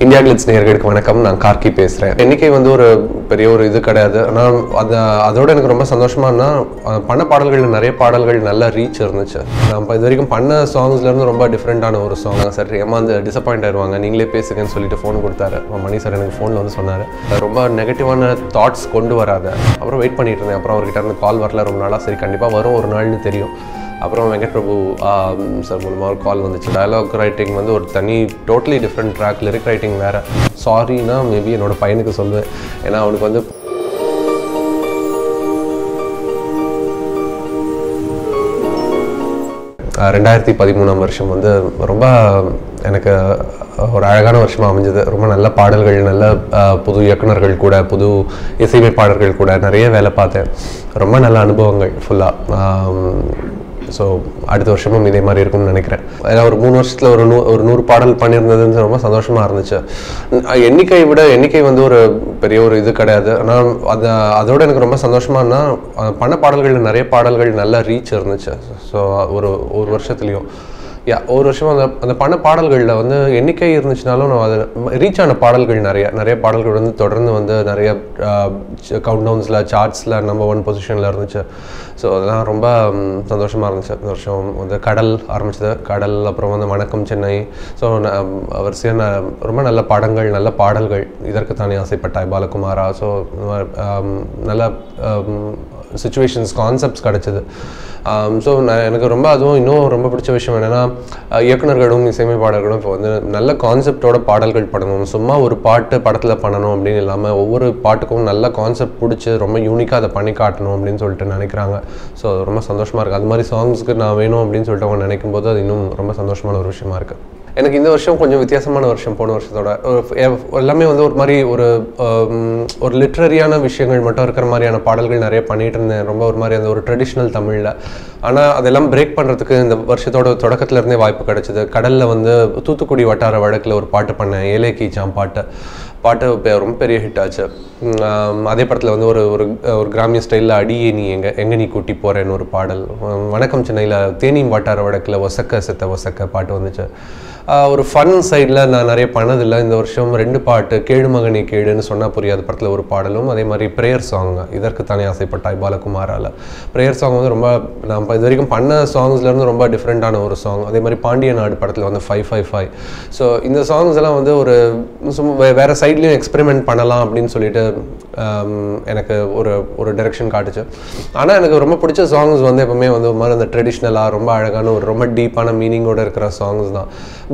India glitz நேயர்களுக்கு வணக்கம். நான் கார்கி பேசுகிறேன். எண்ணிக்கை வந்து ஒரு பெரிய ஒரு இது கிடையாது. ஆனால் அதோட எனக்கு ரொம்ப சந்தோஷமானா பண்ண பாடல்களில் நிறைய பாடல்கள் நல்ல ரீச் இருந்துச்சு. நம்ம இது வரைக்கும் பண்ண சாங்ஸ்லேருந்து ரொம்ப டிஃப்ரெண்ட்டான ஒரு சாங். சார் ஏமாந்து டிசப்பாயிண்ட் ஆயிடுவாங்க, நீங்களே பேசுங்கன்னு சொல்லிட்டு ஃபோன் கொடுத்தாரு. மணி சார் எனக்கு ஃபோனில் வந்து சொன்னார், ரொம்ப நெகட்டிவான தாட்ஸ் கொண்டு வராத. அப்புறம் வெயிட் பண்ணிட்டு இருந்தேன். அப்புறம் அவர்கிட்ட இருந்து கால் வரல ரொம்ப நாளாக. சரி கண்டிப்பாக வரும் ஒரு நாள்னு தெரியும். அப்புறம் வெங்கட் பிரபு சார் மூலமாக ஒரு கால் வந்துச்சு. டயலாக் ரைட்டிங் வந்து ஒரு தனி totally different track, lyric writing வேறு. சாரின்னா மேபி என்னோடய பையனுக்கு சொல்லுவேன். ஏன்னா அவனுக்கு வந்து 2013ஆம் வருஷம் வந்து ரொம்ப எனக்கு ஒரு அழகான வருஷமாக அமைஞ்சது. ரொம்ப நல்ல பாடல்கள், நல்ல புது இயக்குநர்கள் கூட, புது இசையமைப்பாளர்கள் கூட நிறைய வேலை பார்த்தேன். ரொம்ப நல்ல அனுபவங்கள் ஃபுல்லாக. ஸோ அடுத்த வருஷமும் இதே மாதிரி இருக்கும்னு நினைக்கிறேன். ஏன்னா ஒரு 3 வருஷத்தில் ஒரு 100 பாடல் பண்ணியிருந்ததுன்னு ரொம்ப சந்தோஷமாக இருந்துச்சு. எண்ணிக்கை வந்து ஒரு பெரிய ஒரு இது கிடையாது. ஆனால் அதோட எனக்கு ரொம்ப சந்தோஷமானா பண்ண பாடல்களில் நிறைய பாடல்கள் நல்ல ரீச் இருந்துச்சு. ஸோ ஒரு வருஷத்துலேயும் ஒரு வருஷம் அந்த பண்ண பாடல்களில் வந்து எண்ணிக்கை இருந்துச்சுனாலும் நான் அது ரீச் ஆன பாடல்கள் நிறைய பாடல்கள் வந்து தொடர்ந்து வந்து நிறைய கவுண்ட் டவுன்ஸில், சார்ட்ஸில் நம்பர் 1 பொசிஷனில் இருந்துச்சு. ஸோ அதெல்லாம் ரொம்ப சந்தோஷமாக இருந்துச்சு. இந்த வருஷம் வந்து கடல் ஆரம்பிச்சது. கடல், அப்புறம் வந்து வணக்கம் சென்னை. ஸோ வரிசையான ரொம்ப நல்ல படங்கள், நல்ல பாடல்கள். இதற்கு தானே ஆசைப்பட்டாய் பாலகுமாரா. ஸோ நல்ல சிச்சுவேஷன்ஸ், கான்செப்ட்ஸ் கிடச்சிது. ஸோ எனக்கு ரொம்ப அதுவும் இன்னும் ரொம்ப பிடிச்ச விஷயம் என்னென்னா, இயக்குநர்களும் இசையமைப்பாளர்களும் இப்போ வந்து நல்ல கான்செப்டோட பாடல்கள் பண்ணணும். சும்மா ஒரு பாட்டு படத்தில் பண்ணணும் அப்படின்னு இல்லாமல் ஒவ்வொரு பாட்டுக்கும் நல்ல கான்செப்ட் பிடிச்சி ரொம்ப யூனிக்காக அதை பண்ணி காட்டணும் அப்படின்னு சொல்லிட்டு நினைக்கிறாங்க. ஸோ ரொம்ப சந்தோஷமாக இருக்குது. அது மாதிரி சாங்ஸ்க்கு நான் வேணும் அப்படின்னு சொல்லிட்டு அவங்க நினைக்கும் போது அது இன்னும் ரொம்ப சந்தோஷமான ஒரு விஷயமா இருக்குது. எனக்கு இந்த வருஷம் கொஞ்சம் வித்தியாசமான வருஷம். போன வருஷத்தோட எல்லாமே வந்து ஒரு மாதிரி ஒரு லிட்ரரியான விஷயங்கள் மட்டும் இருக்கிற மாதிரியான பாடல்கள் நிறைய பண்ணிகிட்டு இருந்தேன். ரொம்ப ஒரு மாதிரி அந்த ஒரு ட்ரெடிஷ்னல் தமிழில். ஆனால் அதெல்லாம் பிரேக் பண்ணுறதுக்கு இந்த வருஷத்தோட தொடக்கத்துலேருந்தே வாய்ப்பு கிடச்சிது. கடலில் வந்து தூத்துக்குடி வட்டார வழக்கில் ஒரு பாட்டு பண்ணேன், ஏலே கீச்சாம் பாட்டு ரொம்ப பெரிய ஹிட் ஆச்சு. அதே படத்தில் வந்து ஒரு கிராமிய ஸ்டைலில் அடியே நீ எங்கே நீ கூட்டி போகிறேன்னு ஒரு பாடல். வணக்கம் சென்னையில் தேனி வட்டார வழக்கில் ஒசக்க பாட்டு வந்துச்சு. ஒரு ஃபன் சைடில் நான் நிறைய பண்ணதில்லை. இந்த வருஷம் 2 பாட்டு, கேடு மகனே கேடுன்னு சொன்னால் புரியாத படத்தில் ஒரு பாடலும், அதே மாதிரி ப்ரேயர் சாங், இதற்கு தானே ஆசைப்பட்டாய் பாலகுமாரால். ப்ரேயர் சாங் வந்து ரொம்ப நான் இது வரைக்கும் பண்ண சாங்ஸ்லேருந்து ரொம்ப டிஃப்ரெண்ட்டான ஒரு சாங். அதே மாதிரி பாண்டிய நாடு படத்தில் வந்து 555. ஸோ இந்த சாங்ஸ் எல்லாம் வந்து ஒரு வேறு சைட்லேயும் எக்ஸ்பெரிமெண்ட் பண்ணலாம் அப்படின்னு சொல்லிட்டு எனக்கு ஒரு டைரெக்ஷன் காட்டுச்சு. ஆனால் எனக்கு ரொம்ப பிடிச்ச சாங்ஸ் வந்து எப்பவுமே வந்து ஒரு மாதிரி அந்த ட்ரெடிஷ்னலாக ரொம்ப அழகான ஒரு ரொம்ப டீப்பான மீனிங்கோடு இருக்கிற சாங்ஸ் தான்.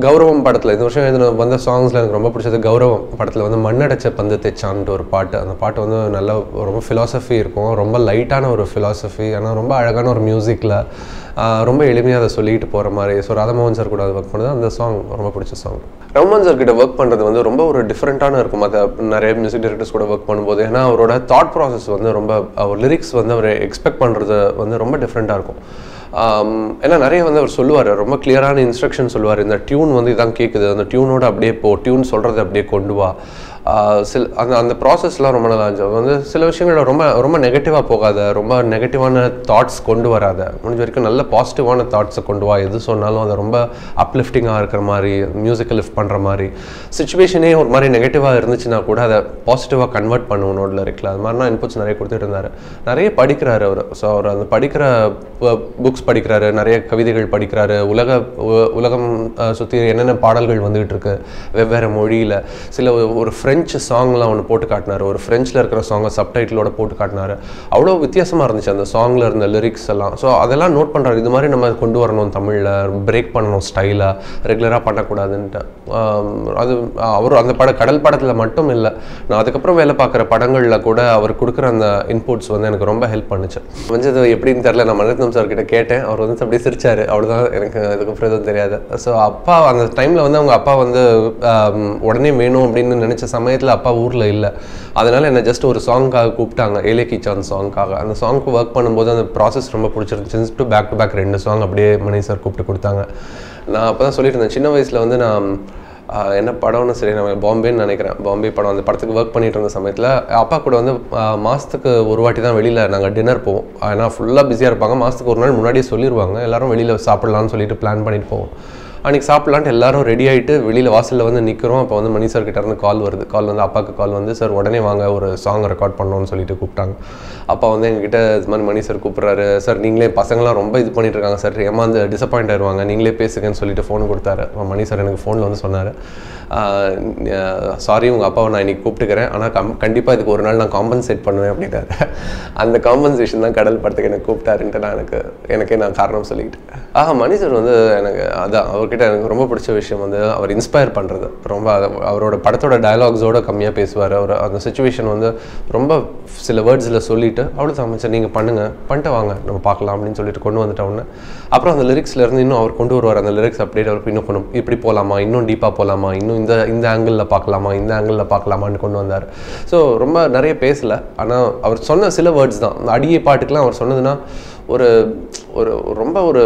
கௌரவம் படத்தில் இந்த வருஷம் வந்த சாங்ஸில் எனக்கு ரொம்ப பிடிச்சது கௌரவம் படத்தில் வந்து மண்ணடைச்ச பந்து தைச்சான்ட்டு ஒரு பாட்டு. அந்த பாட்டு வந்து நல்ல ரொம்ப ஃபிலாசபி இருக்கும், ரொம்ப லைட்டான ஒரு ஃபிலாசபி, ஆனால் ரொம்ப அழகான ஒரு மியூசிக்கில் ரொம்ப எளிமையாக அதை சொல்லிட்டு போகிற மாதிரி. ஸோ ராதமோகன் சார் கூட அது ஒர்க் பண்ணது, அந்த சாங் ரொம்ப பிடிச்ச சாங். ரஹ்மான் சார் கிட்ட ஒர்க் பண்ணுறது வந்து ரொம்ப ஒரு டிஃப்ரெண்ட்டான இருக்கும். அதை நிறைய மியூசிக் டைரக்டர்ஸ் கூட ஒர்க் பண்ணும்போது, ஏன்னா அவரோட தாட் ப்ராசஸ் வந்து ரொம்ப லிரிக்ஸ் வந்து அவர் எக்ஸ்பெக்ட் பண்ணுறது வந்து ரொம்ப டிஃப்ரெண்ட்டாக இருக்கும். ஏன்னா நிறைய வந்து அவர் சொல்லுவார், ரொம்ப கிளியரான இன்ஸ்ட்ரக்ஷன் சொல்லுவார். இந்த டியூன் வந்து இதான் கேட்குது, அந்த டியூனோட அப்படியே டியூன் சொல்கிறத அப்படியே கொண்டு வா. அந்த ப்ராசஸ்லாம் ரொம்ப நல்லா இருந்துச்சு. வந்து சில விஷயங்கள் ரொம்ப ரொம்ப நெகட்டிவாக போகாத, ரொம்ப நெகட்டிவான தாட்ஸ் கொண்டு வராத, முடிஞ்ச வரைக்கும் நல்ல பாசிட்டிவான தாட்ஸை கொண்டு வா. எது சொன்னாலும் அதை ரொம்ப அப்லிஃப்டிங்காக இருக்கிற மாதிரி, மியூசிக்கை லிஃப்ட் பண்ணுற மாதிரி. சிச்சுவேஷனே ஒரு மாதிரி நெகட்டிவாக இருந்துச்சுன்னா கூட அதை பாசிட்டிவாக கன்வெர்ட் பண்ணுவோம் நோட்டில் இருக்குல்ல. அது மாதிரினா இன்புட்ஸ் நிறைய கொடுத்துட்டு இருந்தார். நிறைய படிக்கிறாரு அவர். ஸோ அவர் அந்த படிக்கிற புக்ஸ் படிக்கிறாரு, நிறைய கவிதைகள் படிக்கிறாரு. உலகம் சுற்றி என்னென்ன பாடல்கள் வந்துகிட்டு இருக்கு வெவ்வேறு மொழியில். ஒரு ஃப்ரெஞ்சு சாங்லாம் ஒன்று போட்டு காட்டினார். ஒரு ஃப்ரெஞ்சில் இருக்கிற சாங்கை சப்டைட்டிலோட போட்டு காட்டினார். அவ்வளோ வித்தியாசமாக இருந்துச்சு அந்த சாங்கில் இருந்த லிரிக்ஸ் எல்லாம். ஸோ அதெல்லாம் நோட் பண்ணுறாரு. இது மாதிரி நம்ம கொண்டு வரணும், தமிழில் பிரேக் பண்ணணும், ஸ்டைலாக ரெகுலராக பண்ணக்கூடாதுன்ட்டு. அது அவர் அந்த கடல் படத்தில் மட்டும் இல்லை, நான் அதுக்கப்புறம் வேலை பார்க்குற படங்களில் கூட அவர் கொடுக்குற அந்த இன்புட்ஸ் வந்து எனக்கு ரொம்ப ஹெல்ப் பண்ணுச்சு. வந்தது எப்படின்னு தெரில. நான் மணிரத்னம் சார் கிட்ட கேட்டேன். அவர் வந்து அப்படியே சிரிச்சார். அவ்வளோதான், எனக்கு அதுக்கப்புறம் எதுவும் தெரியாது. ஸோ அப்பா அந்த டைமில் வந்து அவங்க அப்பா வந்து உடனே வேணும் அப்படின்னு நினச்ச சமயத்தில் அப்பா ஊரில் இல்லை. அதனால் என்னை ஜஸ்ட் ஒரு சாங்காக கூப்பிட்டாங்க, ஏலே கீச்சான் சாங்காக. அந்த சாங்க்கு ஒர்க் பண்ணும்போது அந்த ப்ராசஸ் ரொம்ப பிடிச்சிருந்துச்சு. பேக் டு பேக் 2 சாங் அப்படியே மணி சார் கூப்பிட்டு கொடுத்தாங்க. நான் அப்போ தான் சொல்லிட்டு இருந்தேன், சின்ன வயசில் வந்து நான் என்ன படம்னு சரி, நான் பாம்பேன்னு நினைக்கிறேன், பாம்பே படம். அந்த படத்துக்கு ஒர்க் பண்ணிட்டு இருந்த சமயத்தில் அப்பா கூட வந்து மாதத்துக்கு ஒரு வாட்டி தான் வெளியில் நாங்கள் டின்னர் போவோம். ஏன்னா ஃபுல்லாக பிஸியாக இருப்பாங்க. மாதத்துக்கு ஒரு நாள் முன்னாடியே சொல்லிடுவாங்க, எல்லோரும் வெளியில் சாப்பிட்லான்னு சொல்லிட்டு பிளான் பண்ணிட்டு போவோம். அன்றைக்கி சாப்பிட்லான்ட்டு எல்லாரும் ரெடி ஆகிட்டு வெளியில் வாசலில் வந்து நிற்கிறோம். அப்போ வந்து மணி சார் கிட்ட இருந்து கால் வருது. கால் வந்து அப்பாவுக்கு கால் வந்து, சார் உடனே வாங்க ஒரு சாங் ரெக்கார்ட் பண்ணணும்னு சொல்லிட்டு கூப்பிட்டாங்க. அப்பா வந்து எங்ககிட்ட இது மாதிரி மணி சார் கூப்பிட்றாரு, சார் நீங்களே பசங்களாம் ரொம்ப இது பண்ணிட்டு இருக்காங்க சார், ஏமாந்து டிசப்பாயிண்ட் ஆயிடுவாங்க, நீங்களே பேசுங்கன்னு சொல்லிட்டு ஃபோன் கொடுத்தாரு. மணி சார் எனக்கு ஃபோனில் வந்து சொன்னார், சாரி உங்கள் அப்பாவை நான் இன்றைக்கி கூப்பிட்டுக்கிறேன், ஆனால் கண்டிப்பாக இதுக்கு ஒரு நாள் நான் காம்பன்சேட் பண்ணுவேன் அப்படின்ட்டாரு. அந்த காம்பன்சேஷன் தான் கடல் படத்துக்கு எனக்கு கூப்பிட்டாருன்ட்டு நான் எனக்கே நான் காரணம் சொல்லிக்கிட்டேன். மணி சார் வந்து எனக்கு அதான் அவர்கிட்ட எனக்கு ரொம்ப பிடிச்ச விஷயம் வந்து அவர் இன்ஸ்பயர் பண்ணுறது. ரொம்ப அவரோட படத்தோட டயலாக்ஸோட கம்மியாக பேசுவார். அவர் அந்த சுச்சுவேஷன் வந்து ரொம்ப சில வேர்ட்ஸில் சொல்லிவிட்டு அவ்வளோதான் அமைச்சர் நீங்கள் பண்ணிட்டு வாங்க நம்ம பார்க்கலாம் அப்படின்னு சொல்லிட்டு கொண்டு வந்துட்டோன்னே அப்புறம் அந்த லிரிக்ஸ்லேருந்து இன்னும் அவர் கொண்டு வருவார். அந்த லிரிக்ஸ் அப்படியே அவர் இன்னும் கொண்டு இப்படி போகலாமா, இன்னும் டீப்பாக போகலாமா, இன்னும் இந்த ஆங்கிளில் பார்க்கலாமா, இந்த ஆங்கிளில் பார்க்கலாமான்னு கொண்டு வந்தார். ஸோ ரொம்ப நிறைய பேசலை, ஆனால் அவர் சொன்ன சில வேர்ட்ஸ் தான். அந்த அடியை பாட்டுக்கெலாம் அவர் சொன்னதுன்னா ஒரு ஒரு ரொம்ப ஒரு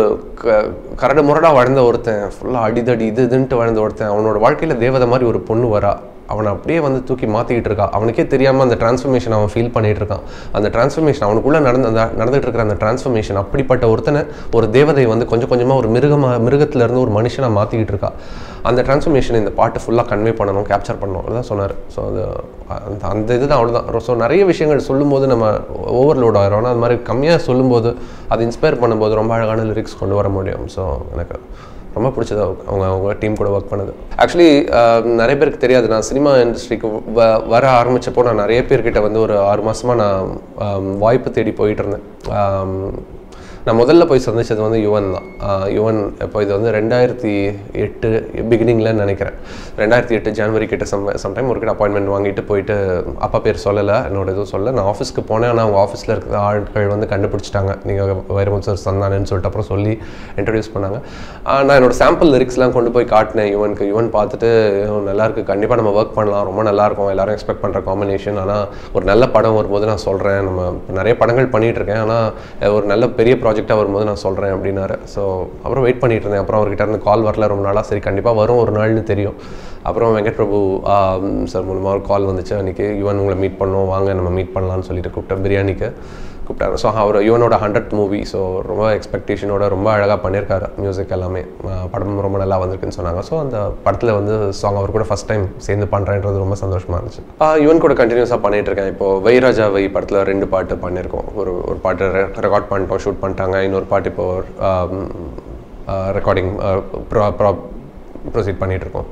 கரடு முரடாக வாழ்ந்த ஒருத்தன், ஃபுல்லாக அடிதடி இதுன்ட்டு வாழ்ந்த ஒருத்தன், அவனோட வாழ்க்கையில் தேவதை மாதிரி ஒரு பொண்ணு வரா, அவனை அப்படியே வந்து தூக்கி மாற்றிக்கிட்டு இருக்கா. அவனுக்கே தெரியாமல் அந்த டிரான்ஸ்ஃபர்மேஷன் அவன் ஃபீல் பண்ணிகிட்டு இருக்கான். அந்த டிரான்ஸ்ஃபர்மேஷன் அவனுக்குள்ளே நடந்துகிட்டு இருக்கிற அந்த டிரான்ஸ்ஃபர்மேஷன் அப்படிப்பட்ட ஒருத்தனை ஒரு தேவதை வந்து கொஞ்சம் கொஞ்சமாக ஒரு மிருகத்திலேருந்து ஒரு மனுஷனாக மாற்றிக்கிட்டு இருக்கா. அந்த டிரான்ஸ்ஃபர்மேஷன் இந்த பாட்டு ஃபுல்லாக கன்வே பண்ணணும், கேப்சர் பண்ணணும், அதுதான் சொன்னார். ஸோ அது அந்த இதுதான் அவ்வளோதான். ஸோ நிறைய விஷயங்கள் சொல்லும்போது நம்ம ஓவர்லோட் ஆகிறோம், ஆனால் அது மாதிரி கம்மியாக சொல்லும்போது அது இன்ஸ்பயர் பண்ணும்போது ரொம்ப அழகான லிரிக்ஸ் கொண்டு வர முடியும். ஸோ எனக்கு ரொம்ப பிடிச்சது அவங்க டீம் கூட ஒர்க் பண்ணது. ஆக்சுவலி நிறைய பேருக்கு தெரியாது, நான் சினிமா இண்டஸ்ட்ரிக்கு வர ஆரம்பித்தப்போ நான் நிறைய பேர்கிட்ட வந்து ஒரு 6 மாதமாக நான் வாய்ப்பு தேடி போயிட்டு இருந்தேன். நான் முதல்ல போய் சந்திச்சது வந்து யுவன் தான். யுவன் இப்போ இது வந்து 2008 பிகினிங்கில் நினைக்கிறேன். 2008 ஜனவரி கிட்ட சம்டைம் ஒரு கிட்ட அப்பாயின்மெண்ட் வாங்கிட்டு போயிட்டு, அப்பா பேர் சொல்லலை, என்னோட எதுவும் சொல்ல, நான் ஆஃபீஸ்க்கு போனேன். ஆனால் அவங்க ஆஃபீஸில் இருக்கிற ஆட்கள் வந்து கண்டுபிடிச்சிட்டாங்க, நீங்கள் வைரமுத்து சார் சந்தானன்னு சொல்லிட்டு அப்புறம் சொல்லி இன்ட்ரடியூஸ் பண்ணாங்க. நான் என்னோட சாம்பிள் லிரிக்ஸ்லாம் கொண்டு போய் காட்டினேன் யுவனுக்கு. யுவன் பார்த்துட்டு நல்லாயிருக்கு, கண்டிப்பாக நம்ம ஒர்க் பண்ணலாம், ரொம்ப நல்லாயிருக்கும், எல்லாரும் எக்ஸ்பெக்ட் பண்ணுற காம்பினேஷன், ஆனால் ஒரு நல்ல படம் வரும்போது நான் சொல்கிறேன், நம்ம நிறைய படங்கள் பண்ணிகிட்ருக்கேன், ஆனால் ஒரு நல்ல பெரிய ப்ராஜெக்டாக வரும்போது நான் சொல்கிறேன் அப்படின்னாரு. ஸோ அப்புறம் வெயிட் பண்ணிட்டு இருந்தேன். அப்புறம் அவர்கிட்ட இருந்து கால் வரல ரொம்ப நாளாக. சரி கண்டிப்பாக வரும் ஒரு நாள்னு தெரியும். அப்புறம் வெங்கட் பிரபு சார் மூலமாக ஒரு கால் வந்துச்சு. அன்றைக்கி யுவன் உங்களை மீட் பண்ணோம், வாங்க நம்ம மீட் பண்ணலான்னு சொல்லிட்டு கூப்பிட்டேன், பிரியாணிக்கு கூப்பிட்டாங்க. ஸோ அவர் யுவனோட 100th மூவி, ஸோ ரொம்ப எக்ஸ்பெக்டேஷனோட ரொம்ப அழகாக பண்ணியிருக்காரு. மியூசிக் எல்லாமே படம் ரொம்ப நல்லா வந்திருக்குன்னு சொன்னாங்க. ஸோ அந்த படத்தில் வந்து சாங் அவர் கூட ஃபஸ்ட் டைம் சேர்ந்து பண்ணுறேன்றது ரொம்ப சந்தோஷமாக இருந்துச்சு. யுவன் கூட கண்டினியூஸாக பண்ணிகிட்டு இருக்கேன். இப்போது வைராஜா வை படத்தில் 2 பாட்டு பண்ணியிருக்கோம். ஒரு பாட்டு ரெக்கார்ட் பண்ணிட்டோம், ஷூட் பண்ணிட்டாங்க. இன்னொரு பாட்டு இப்போ ரெக்கார்டிங் ப்ரொசீட் பண்ணிகிட்ருக்கோம்.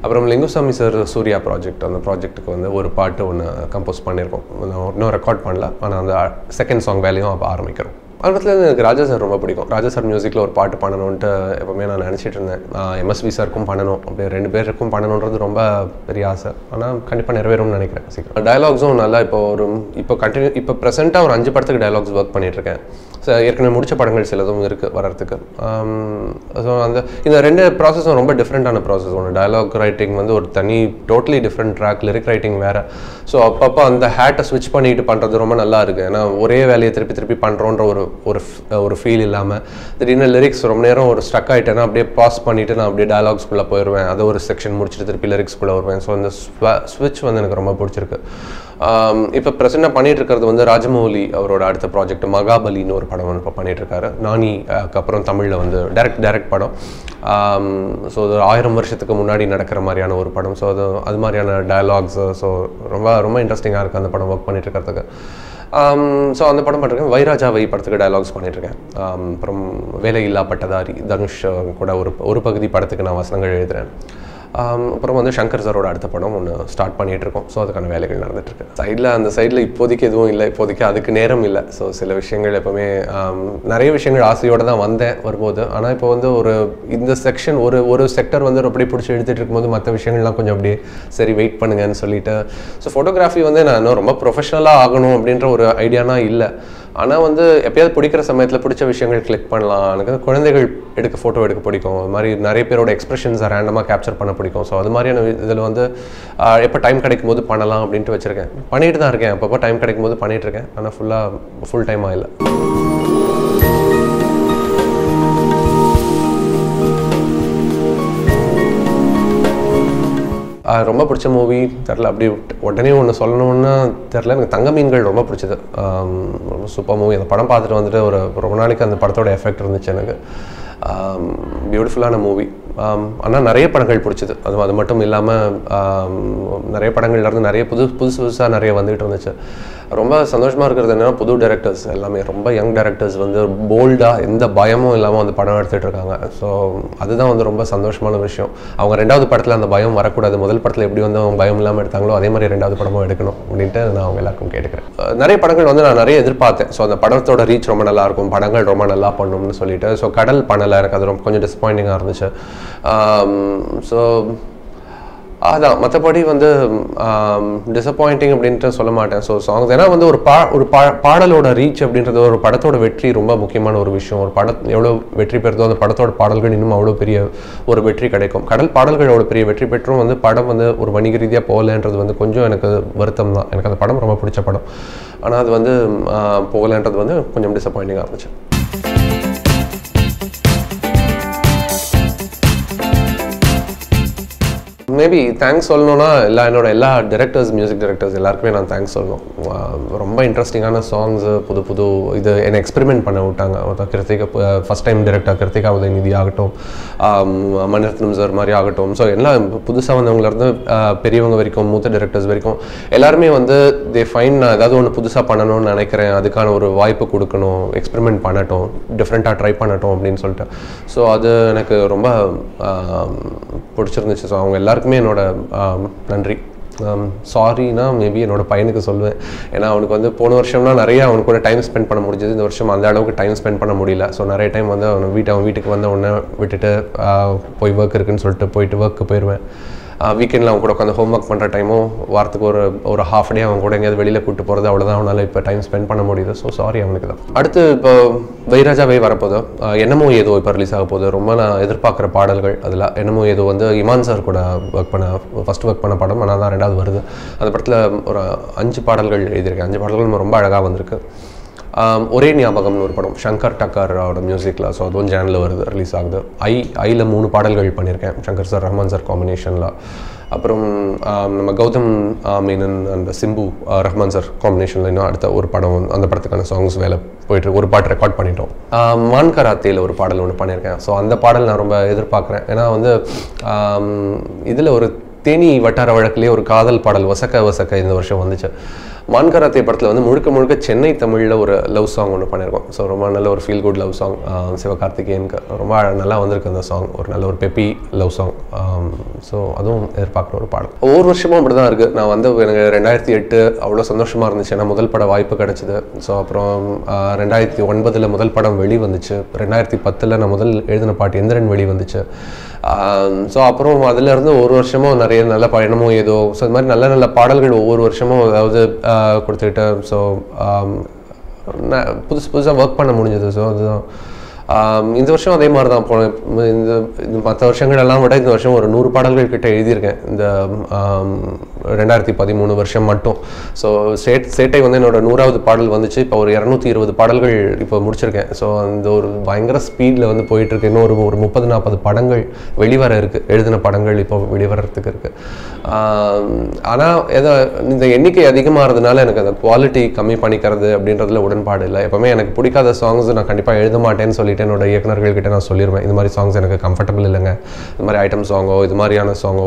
அப்புறம் லிங்குசாமி சார் சூர்யா ப்ராஜெக்ட், அந்த ப்ராஜெக்ட்டுக்கு வந்து ஒரு பாட்டு ஒன்று கம்போஸ் பண்ணியிருக்கோம். இன்னும் ரெக்கார்ட் பண்ணல, ஆனால் அந்த செகண்ட் சாங் வேலையும் அப்போ ஆரம்பிக்கிறோம். அதுல எனக்கு ராஜா சார் ரொம்ப பிடிக்கும். ராஜா சார் மியூசிக்கில் ஒரு பாட்டு பண்ணணுன்ட்டு எப்போவுமே நான் நினச்சிட்டு இருந்தேன். எம்எஸ்வி சாருக்கும் பண்ணணும், அப்படி 2 பேருக்கும் பண்ணணுன்றது ரொம்ப பெரிய ஆசை. ஆனால் கண்டிப்பாக நிறைவேறும்னு நினைக்கிறேன் சீக்கிரம். டயலாக்ஸும் நல்லா இப்போ ப்ரெசென்ட்டாக ஒரு 5 படத்துக்கு டயலாக்ஸ் ஒர்க் பண்ணிகிட்ருக்கேன். ஸோ ஏற்கனவே முடித்த படங்கள் சிலதும் இருக்குது வரத்துக்கு. ஸோ இந்த 2 ப்ராசஸும் ரொம்ப டிஃப்ரெண்ட்டான ப்ராசஸ். ஒன்று டயலாக் ரைட்டிங் வந்து ஒரு totally different track, lyric writing வேறு. ஸோ அப்பப்போ அந்த ஹேட்டை ஸ்விட்ச் பண்ணிட்டு பண்ணுறது ரொம்ப நல்லா இருக்குது. ஏன்னா ஒரே வேலையை திருப்பி பண்ணுறோன்ற ஒரு ஃபீல் இல்லாமல், திடீர்னு லிரிக்ஸ் ரொம்ப நேரம் ஒரு ஸ்ட்ரக் ஆகிட்டேன்னா அப்படியே பாஸ் பண்ணிவிட்டு நான் அப்படியே டயலாக்ஸ்குள்ளே போயிடுவேன். அதை ஒரு செக்ஷன் முடிச்சுட்டு திருப்பி லிரிக்ஸ்குள்ளே வருவேன். ஸோ அந்த ஸ்விட்ச் வந்து எனக்கு ரொம்ப பிடிச்சிருக்கு. இப்போ ப்ரெசென்ட்டாக பண்ணிகிட்டு இருக்கிறது வந்து ராஜமௌலி அவரோட அடுத்த ப்ராஜெக்ட் மகாபலின்னு ஒரு படம் இப்போ பண்ணிகிட்ருக்காரு. நானிக்கு அப்புறம் தமிழில் வந்து டைரக்ட் படம். ஸோ அது 1000 வருஷத்துக்கு முன்னாடி நடக்கிற மாதிரியான ஒரு படம். ஸோ அது மாதிரியான டயலாக்ஸு. ஸோ ரொம்ப இன்ட்ரெஸ்டிங்காக இருக்குது அந்த படம் ஒர்க் பண்ணிட்டு இருக்கிறதுக்கு. ஸோ அந்த படம் பண்ணிருக்கேன். வைராஜா வை படத்துக்கு டயலாக்ஸ் பண்ணிட்டுருக்கேன். அப்புறம் வேலையில்லா பட்டதாரி தனுஷ் கூட ஒரு பகுதி படத்துக்கு நான் வசனங்கள் எழுதுகிறேன். அப்புறம் வந்து சங்கர் சாரோட அடுத்த படம் ஒன்று ஸ்டார்ட் பண்ணிகிட்ருக்கோம். ஸோ அதுக்கான வேலைகள் நடந்துகிட்ருக்கு. அந்த சைடில் இப்போதைக்கு எதுவும் இல்லை, இப்போதைக்கு அதுக்கு நேரம் இல்லை. ஸோ சில விஷயங்கள் எப்போவுமே நிறைய விஷயங்கள் ஆசையோடு தான் வரும்போது, ஆனால் இப்போ வந்து இந்த செக்ஷன் ஒரு செக்டர் வந்து அப்படியே பிடிச்சி எடுத்துகிட்டு இருக்கும்போது மற்ற விஷயங்கள்லாம் கொஞ்சம் அப்படியே சரி வெயிட் பண்ணுங்கன்னு சொல்லிட்டு. ஸோ ஃபோட்டோகிராஃபி வந்து நான் இன்னும் ரொம்ப ப்ரொஃபஷ்னலாக ஆகணும் அப்படின்ற ஒரு ஐடியானா இல்லை. ஆனால் வந்து எப்போயாவது பிடிக்கிற சமயத்தில் பிடிச்ச விஷயங்கள் கிளிக் பண்ணலாம். எனக்கு குழந்தைகள் ஃபோட்டோ எடுக்க பிடிக்கும். அது மாதிரி நிறைய பேரோட எக்ஸ்பிரஷன்ஸை ரேண்டமாக கேப்சர் பண்ண பிடிக்கும். ஸோ அது மாதிரியான இதில் வந்து எப்போ டைம் கிடைக்கும் போது பண்ணலாம் அப்படின்ட்டு வச்சுருக்கேன். பண்ணிட்டு தான் இருக்கேன், அப்பப்போ டைம் கிடைக்கும் போது பண்ணிகிட்ருக்கேன். ஆனால் ஃபுல் டைமாக இல்லை. ரொம்ப பிடிச்ச மூவி தெரில, அப்படி உடனே ஒன்று சொல்லணுன்னா தெரில. எனக்கு தங்க மீன்கள் ரொம்ப பிடிச்சது. ரொம்ப சூப்பர் மூவி. அந்த படம் பார்த்துட்டு வந்துட்டு ரொம்ப நாளைக்கு அந்த படத்தோட எஃபெக்ட் இருந்துச்சு எனக்கு. பியூட்டிஃபுல்லான மூவி. ஆனால் நிறைய படங்கள் பிடிச்சிது. அது மட்டும் இல்லாமல் நிறைய படங்கள்லேருந்து நிறைய புதுசாக நிறைய வந்துகிட்டு இருந்துச்சு. ரொம்ப சந்தோஷமாக இருக்கிறது என்னென்னா புது டைரக்டர்ஸ் எல்லாமே ரொம்ப யங் டைரக்டர்ஸ் வந்து போல்டாக எந்த பயமும் இல்லாமல் வந்து படம் எடுத்துகிட்டு இருக்காங்க. ஸோ அதுதான் வந்து ரொம்ப சந்தோஷமான விஷயம். அவங்க 2வது படத்தில் அந்த பயம் வரக்கூடாது. முதல் படத்தில் எப்படி வந்து அவங்க பயம் இல்லாமல் எடுத்தாங்களோ அதே மாதிரி 2வது படமும் எடுக்கணும் அப்படின்ட்டு நான் அவங்க எல்லாருக்கும் கேட்டுக்கிறேன். நிறைய படங்கள் வந்து நான் நிறைய எதிர்பார்த்தேன். ஸோ அந்த படத்தோட ரீச் ரொம்ப நல்லாயிருக்கும், படங்கள் ரொம்ப நல்லா பண்ணணும்னு சொல்லிட்டு. ஸோ கடல் பண்ணலை, எனக்கு அது ரொம்ப கொஞ்சம் டிசப்பாயிண்டிங்காக இருந்துச்சு. ஸோ அதான் மற்றபடி வந்து டிசப்பாயிண்டிங் அப்படின்ட்டு சொல்ல மாட்டேன். ஸோ சாங்ஸ் ஏன்னா வந்து ஒரு பாடலோட ரீச் அப்படின்றது ஒரு படத்தோட வெற்றி ரொம்ப முக்கியமான ஒரு விஷயம். ஒரு படம் எவ்வளோ வெற்றி பெறுதோ அந்த படத்தோட பாடல்கள் இன்னும் அவ்வளோ பெரிய ஒரு வெற்றி கிடைக்கும். கடல் பாடல்கள் அவ்வளோ பெரிய வெற்றி பெற்றும் வந்து படம் வந்து ஒரு வணிக ரீதியாக போகலைன்றது வந்து கொஞ்சம் எனக்கு வருத்தம் தான். எனக்கு அந்த படம் ரொம்ப பிடிச்ச படம், ஆனால் அது வந்து போகலைன்றது வந்து கொஞ்சம் டிசப்பாயிண்டிங்காக இருந்துச்சு. மேபி தேங்க்ஸ் சொல்லணும்னா எல்லா டைரக்டர்ஸ், மியூசிக் டைரக்டர்ஸ் எல்லாருக்குமே நான் தேங்க்ஸ் சொல்லணும். ரொம்ப இன்ட்ரெஸ்டிங்கான சாங்ஸு புது இது என்னை எக்ஸ்பெரிமெண்ட் பண்ண விட்டாங்க. Kiruthiga first time director Kiruthiga Udhayanidhi ஆகட்டும், மணிரத்னம் சார் மாதிரி ஆகட்டும். ஸோ எல்லாம் புதுசாக வந்தவங்கலேருந்து பெரியவங்க வரைக்கும், மூத்த டைரக்டர்ஸ் வரைக்கும் எல்லாருமே வந்து தே ஃபைன் நான் ஏதாவது ஒன்று புதுசாக பண்ணணும்னு நினைக்கிறேன், அதுக்கான ஒரு வாய்ப்பு கொடுக்கணும், எக்ஸ்பெரிமெண்ட் பண்ணட்டும், டிஃப்ரெண்ட்டாக ட்ரை பண்ணட்டும் அப்படின்னு சொல்லிட்டு. ஸோ அது எனக்கு ரொம்ப பிடிச்சிருந்துச்சு. ஸோ அவங்க எல்லாருக்குமே என்னோட நன்றி. சாரினா மேபி என்னோட பையனுக்கு சொல்லுவேன். ஏன்னா அவனுக்கு வந்து போன வருஷம்னா நிறைய அவனுக்கு கூட டைம் ஸ்பெண்ட் பண்ண முடிஞ்சது. இந்த வருஷம் அந்த அளவுக்கு டைம் ஸ்பெண்ட் பண்ண முடியல. ஸோ நிறைய டைம் வந்து அவன் வீட்டுக்கு வந்து உடனே விட்டுட்டு போய் ஒர்க் இருக்குன்னு சொல்லிட்டு போயிட்டு ஒர்க்கு போயிடுவேன். வீக்கெண்டில் அவன் கூட உட்காந்து ஹோம் ஒர்க் பண்ணுற டைமும் வாரத்துக்கு ஒரு ஹாஃப் டே அவன் கூட எங்கேயாவது வெளியில் கூப்பிட்டு போகிறது, அவ்வளோதான் அவனால் இப்போ டைம் ஸ்பெண்ட் பண்ண முடியுது. ஸோ சாரி அவனுக்கு தான். அடுத்து இப்போ வைராஜாவே வரப்போகுது, என்னமோ ஏதோ இப்போ ரிலீஸ் ஆக போகுது. ரொம்ப நான் எதிர்பார்க்குற பாடல்கள் அதில் என்னமோ ஏதோ வந்து இமான் சார் கூட ஃபஸ்ட்டு ஒர்க் பண்ண படம், ஆனால் தான் 2வது வருது. அந்த படத்தில் ஒரு 5 பாடல்கள் எழுதியிருக்கேன். 5 பாடல்கள் ரொம்ப அழகாக வந்திருக்கு. ஒரே ஞாபகம்னு ஒரு படம், ஷங்கர் டக்கரோட மியூசிக்கில். ஸோ அதுவும் ஜானில் வருது, ரிலீஸ் ஆகுது. ஐயில் 3 பாடல்கள் பண்ணியிருக்கேன், ஷங்கர் சார் ரஹ்மான் சார் காம்பினேஷனில். அப்புறம் நம்ம கௌதம் மேனன் அண்ட் சிம்பு ரஹ்மான் சார் காம்பினேஷனில் இன்னும் அடுத்த ஒரு படம், அந்த படத்துக்கான சாங்ஸ் வேலை போய்ட்டு ஒரு பாட்டு ரெக்கார்ட் பண்ணிட்டோம். மான் கராத்தேயில் ஒரு பாடல் ஒன்று பண்ணியிருக்கேன். ஸோ அந்த பாடல் நான் ரொம்ப எதிர்பார்க்குறேன். ஏன்னா வந்து இதில் ஒரு தேனி வட்டார வழக்கிலே ஒரு காதல் பாடல் வசக்க இந்த வருஷம் வந்துச்சு. மான் கராத்தே படத்தில் வந்து முழுக்க சென்னை தமிழில் ஒரு லவ் சாங் ஒன்று பண்ணியிருக்கோம். ஸோ ரொம்ப நல்ல ஒரு ஃபீல் குட் லவ் சாங், சிவகார்த்திகேயனுக்கு ரொம்ப நல்லா வந்திருக்கு அந்த சாங். ஒரு நல்ல ஒரு பெப்பி லவ் சாங். ஸோ அதுவும் எதிர்பார்க்குற ஒரு பாடல். ஒவ்வொரு வருஷமும் அப்படி தான் இருக்குது. நான் வந்து எனக்கு 2008 அவ்வளோ சந்தோஷமாக இருந்துச்சு, ஏன்னா முதல் பட வாய்ப்பு கிடச்சிது. ஸோ அப்புறம் 2009 முதல் படம் வெளி வந்துச்சு. 2010 நான் முதல் எழுதின பாட்டு எந்திரன் வெளி வந்துச்சு. ஸோ அப்புறம் அதிலேருந்து ஒரு வருஷமும் நிறைய நல்ல பயணமும் ஏதோ, ஸோ இது மாதிரி நல்ல நல்ல பாடல்கள் ஒவ்வொரு வருஷமும் அதாவது கொடுத்துக்கிட்டு. ஸோ புதுசாக ஒர்க் பண்ண முடிஞ்சது. ஸோ அதுதான் இந்த வருஷம் அதே மாதிரி தான் போனேன். இந்த மற்ற வருஷங்களெல்லாம் விட இந்த வருஷம் ஒரு 100 பாடல்கள் கிட்ட எழுதியிருக்கேன் இந்த 2013 வருஷம் மட்டும். ஸோ சேட்டை வந்து என்னோட 100வது பாடல் வந்துச்சு. இப்போ ஒரு 220 பாடல்கள் இப்போ முடிச்சிருக்கேன். ஸோ அந்த ஒரு பயங்கர ஸ்பீடில் வந்து போயிட்டுருக்கு. இன்னும் ஒரு 30-40 படங்கள் வெளிவர இருக்குது, எழுதின படங்கள் இப்போ வெளிவரத்துக்கு இருக்குது. ஆனால் இந்த எண்ணிக்கை அதிகமாகிறதுனால எனக்கு அந்த குவாலிட்டி கம்மி பண்ணிக்கிறது அப்படின்றதுல உடன்பாடு இல்லை. எப்போவுமே எனக்கு பிடிக்காத சாங்ஸ் நான் கண்டிப்பாக எழுத மாட்டேன்னு சொல்லிட்டு என்னோட இயக்குநர்கள்கிட்ட நான் சொல்லிடுவேன், இந்த மாதிரி சாங்ஸ் எனக்கு கம்ஃபர்டபுள் இல்லைங்க, இது மாதிரி ஐட்டம் சாங்கோ இது மாதிரியான சாங்கோ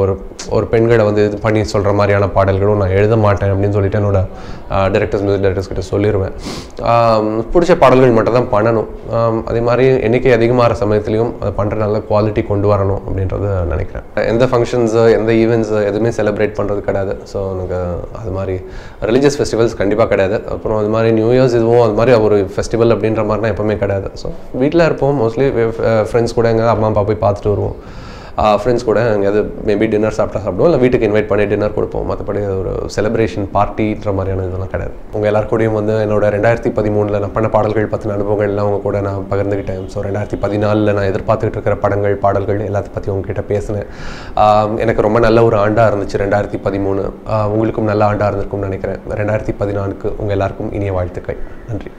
ஒரு பெண்களை வந்து இது பண்ணி சொல்கிற மாதிரியான பாடல்களும் நான் எழுத மாட்டேன் அப்படின்னு சொல்லிட்டு என்னோட மியூசிக் டைரக்டர்ஸ் கிட்ட சொல்லிடுவேன். பிடிச்ச பாடல்கள் மட்டும் தான் பண்ணணும். அதே மாதிரி எண்ணிக்கை அதிகமாகிற சமயத்துலையும் அதை பண்ணுற நல்ல குவாலிட்டி கொண்டு வரணும் அப்படின்றது நினைக்கிறேன். எந்த ஃபங்க்ஷன்ஸு எந்த ஈவெண்ட்ஸு எதுவுமே செலிப்ரேட் பண்ணுறது கிடையாது. ஸோ எனக்கு அது மாதிரி ரிலீஜியஸ் ஃபெஸ்டிவல்ஸ் கண்டிப்பாக கிடையாது. அப்புறம் அது மாதிரி நியூ இயர்ஸ் இதுவும் அது மாதிரி ஒரு ஃபெஸ்டிவல் அப்படின்ற மாதிரினா எப்போவுமே கிடையாது. ஸோ வீட்டில் இருப்போம், மோஸ்ட்லி ஃப்ரெண்ட்ஸ் கூட எங்கே அம்மா அப்பா போய் பார்த்துட்டு வருவோம். ஃப்ரெண்ட்ஸ் கூட எங்கேயாவது மேபி டின்னர் சாப்பிடுவோம், இல்லை வீட்டுக்கு இன்வைட் பண்ணி டின்னர் கொடுப்போம். மற்றபடி ஒரு செலிப்ரேஷன் பார்ட்டின்ற மாதிரியான இதெல்லாம் கிடையாது. உங்கள் எல்லாருக்கூடையும் வந்து என்னோட 2013 நான் பண்ண பாடல்கள் பற்றின அனுபவங்கள்லாம் அவங்க கூட நான் பகிர்ந்துக்கிட்டேன். ஸோ 2014 நான் எதிர்பார்த்துக்கிட்டு இருக்கிற படங்கள் பாடல்கள் எல்லாத்த பற்றி உங்ககிட்ட பேசினேன். எனக்கு ரொம்ப நல்ல ஒரு ஆண்டாக இருந்துச்சு 2013. உங்களுக்கும் நல்ல ஆண்டாக இருந்திருக்கும்னு நினைக்கிறேன். 2014 உங்கள் எல்லாருக்கும் இனிய வாழ்த்துக்கள். நன்றி.